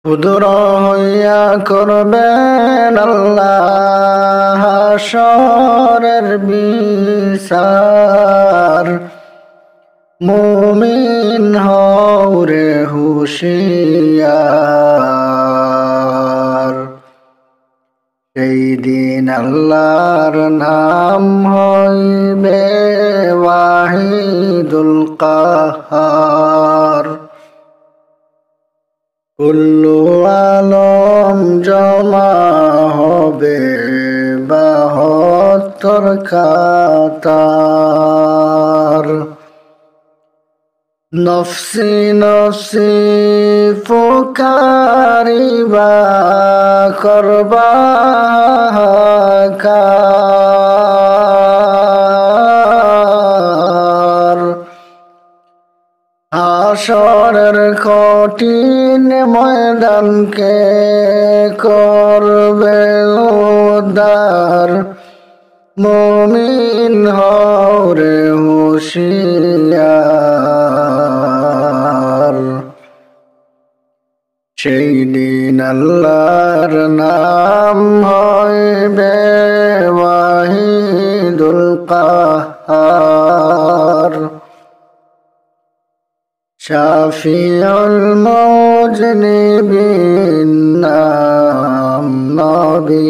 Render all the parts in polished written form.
ক্ষুদ্র হইয়া করবেন আল্লাহ হাশরের বিচার। মুমিন হও রে হুঁশিয়ার, সেই দিন আল্লাহর নাম হইবে ওয়াহিদুল কাহার। কুল্লু আলম জমা হবে ৭২ কাতার। নফসি নফসি ফুকারিবা করবা হাহাকার। হাশরের কঠিন ময়দানকে করবে উদ্ধার। মুমিন হও রে হুঁশিয়ার, সেই দিন আল্লাহর নাম হইবে ওয়াহিদুল কাহার। শাফিউল মুজনিবিন নাম নবী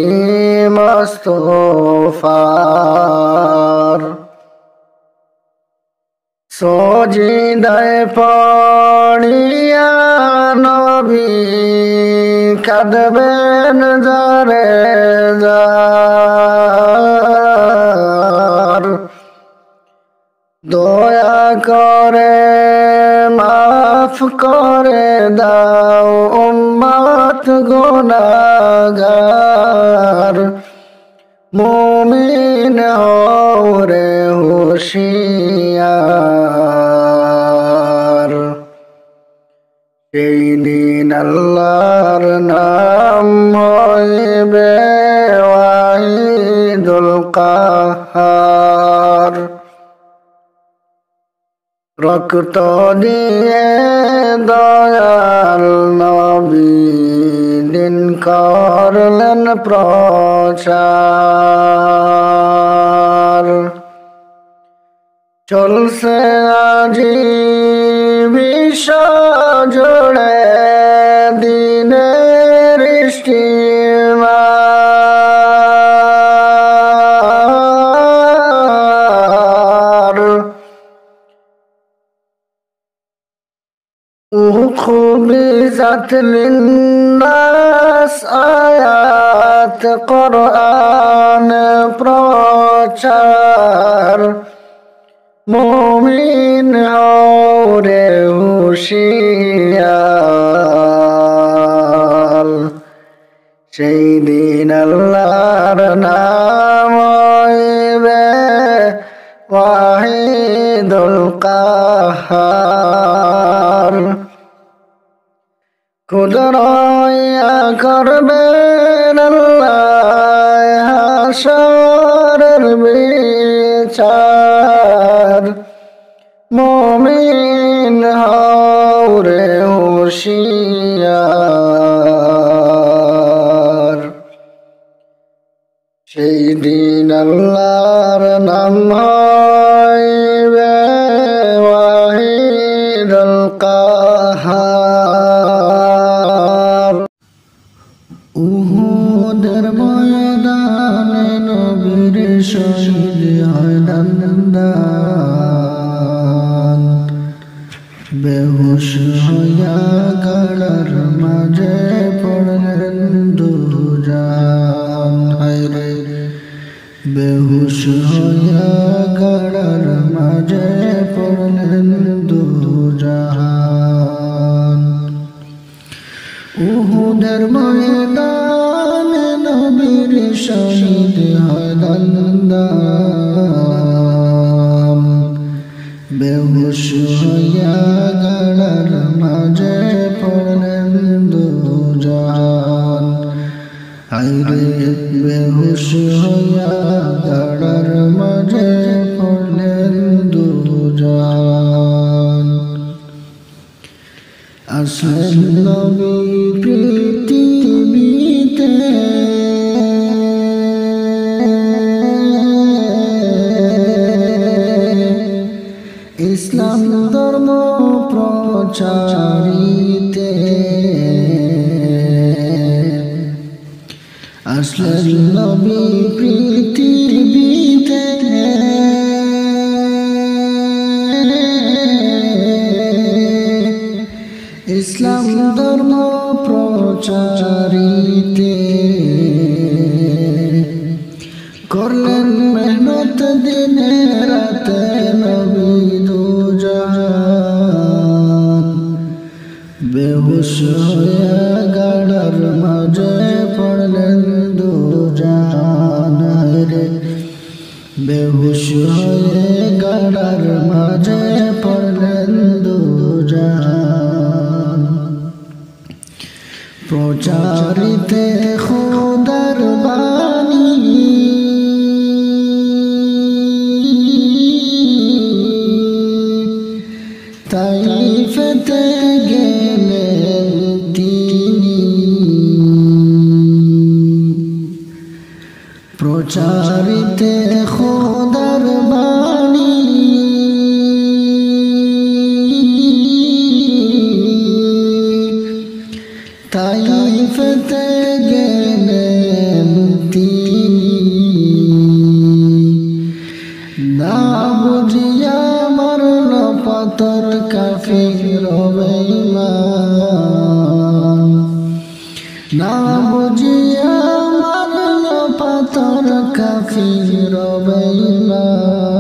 মুস্তাফার। সজিদায় পড়িয়া নবী কাঁদবেন জারে জার। দয়া করে মাফ করে দাও উম্মত গুনাহগার। মুমিন হও রে হুঁশিয়ার, সেই দিন আল্লাহর নাম হইবে ওয়াহিদুল কাহার। রক্ত দিয়ে দয়াল নবী দিন করলেন প্রচার। চলছে আজি বিশ্ব জুড়ে দিনের স্টিমার। উখবিজাত লিন্নাস আয়াত কোরআন প্রচার। মুমিন হও রে হুঁশিয়ার, সেই দিন আল্লাহর নাম হইবে ওয়াহিদুল কাহার। ক্ষুদ্র হইয়া করবেন আল্লাহ হাশরের বিচার। মুমিন হও রে হুঁশিয়ার, সেই দিন আল্লাহর নাম হইবে ওয়াহিদুল কাহার। উহুদের ময়দানে নবীর শহীদ হয় দান্দান। বেহুশ হইয়া গাড়ার মাঝে পড়লেন দুজান। হায়রে বেহুশ হইয়া গাড়ার মাঝে পড়লেন দুজান। উহুদের ময়দানে নবীর শহীদ হয় দান্দান। বেহুশ হইয়া গাড়ার মাঝে পড়লেন দুজান। হায়রে বেহুশ হইয়া গাড়ার মাঝে পড়লেন দুজান। আসলেন নবী পৃথিবীতে ইসলাম ধর্ম প্রচারিতে আসলেন নবী পৃথিবীতে ইসলাম ধর্ম প্রচারিতে করলেন মেহনত দিনে রাতে নবী দুজাহান বেহুশ হয়ে গাড়ার মাঝে পড়লেন দুজাহান রে বেহুশ হয়ে গাড়ার মাঝে পড়লেন দুজাহান প্রচারিতে খোদার বাণী তাইফেতে গেলেন তিনি প্রচারিতে খোদার বাণী তাইফেতে গেলেন তিনি না বুঝিয়া মারল পাথর কাফির বেঈমান না বুঝিয়া মারল পাথর কাফির বেঈমান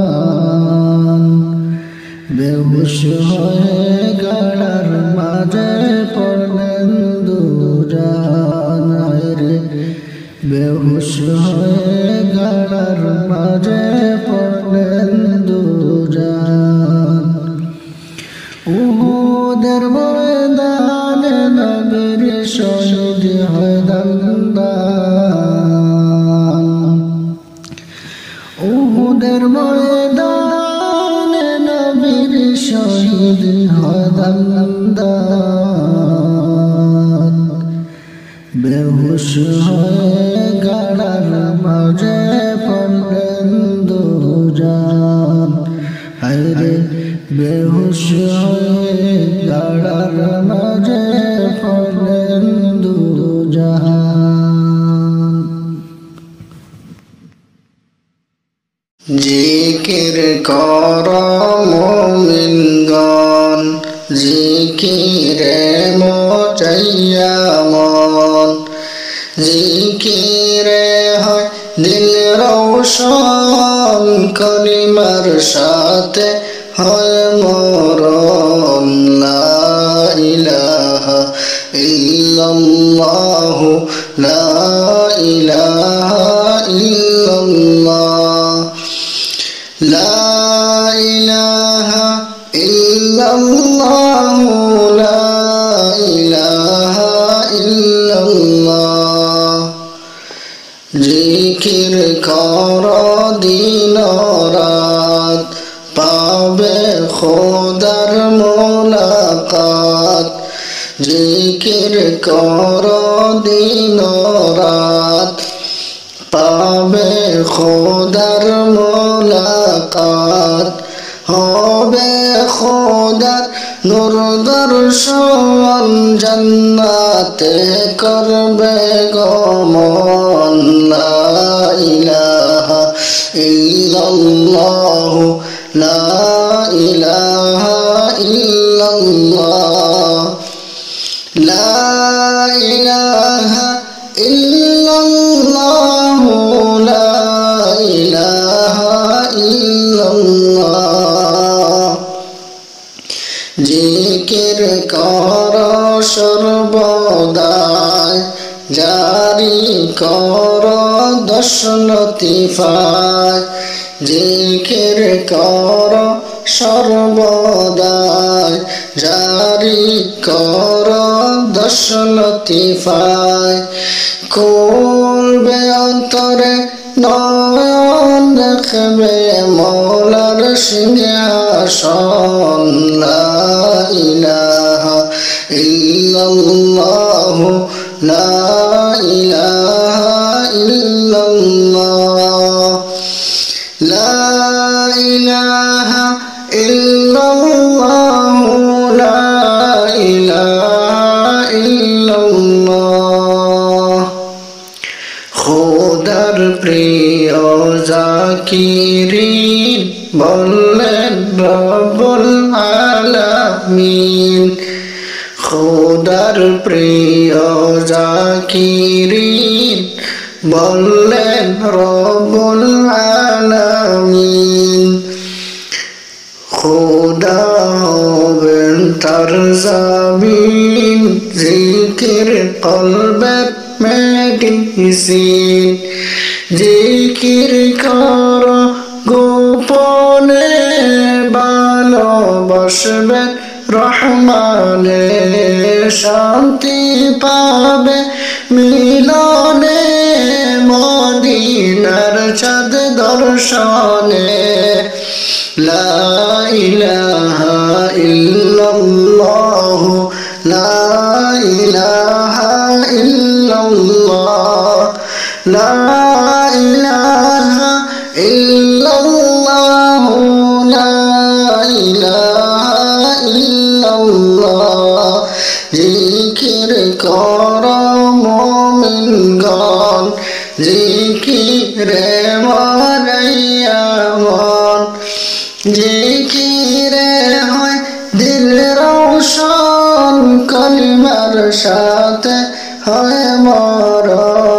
বেহুশ হয়ে গাড়ার মাঝে পড়লেন দুজাহান রে বেহুশ হয়ে গাড়ার মাঝে পড়লেন দুজাহান উহুদের ময়দানে নবীর শহীদ হয় দন্দন উহুদের ময়দানে নবীর শহীদ হয় দন্দন বেহুশ হয়ে গাড়ার মাঝে পড়লেন দুজাহান হায়রে বেহুশ হয়ে গাড়ার মাঝে পড়লেন দুজাহান জিকির কর মুমিনগণ জিকিরে মচাইয়া মন জিকিরে হয় দিল রওশন কলিমার সাথে হয় মরণ লা ইলাহা ইল্লাল্লাহ লা ইলাহা ইল্লাল্লাহ লা ইলাহা ইল্লাল্লাহ লা ইলাহা ইল্লাল্লাহ জিকির কর দিন রাত পাবে খোদার মোলাকাত জিকির কর দিন রাত পাবে খোদার মোলাকাত হবে খোদার নূর দর্শন জান্নাতে করবে গমন লা ইলাহা ইল্লাল্লাহ লা ইলাহা ইল্লাল্লাহ লা ইলাহা ইল্লাল্লাহ লা ইলাহা ইল্লাল্লাহ জিকির কর সর্বদাই জারি কর দশ লতিফায় জিকির কর সর্বদাই জারি কর দশ লতিফায় করবে অন্তরে নয়ন দেখবে মৌলার সিংহাসন লা ইলাহা ইল্লাল্লাহ ইল্লাল্লাহ লা ইলাহা ইল্লাল্লাহ লা ইলাহা ইল্লাল্লাহ লা ইলাহা ইল্লাল্লাহ খোদার প্রিয় জাকিরিন বললেন রব্বুল আলামিন খোদার প্রিয় জাকিরিন বললেন রব্বুল আলামিন খোদা হবেন তার জামিন জিকির কলবের মেডিসিন জিকির কর গোপনে ভালোবাসবেন রহমানে শান্তি পাবে মিলনে মদিনার চাঁদ দর্শনে লা ইলাহা ইল্লাল্লাহ লা ইলাহা ইল্লাল্লাহ লা ইলাহা ইল্লাল্লাহ লা ইলাহা ইল্লাল্লাহ জিকির কর মুমিনগণ জিকিরে মরাইয়া মন জিকিরে হয় দিল রোশন কলিমার সাথে হয় মরণ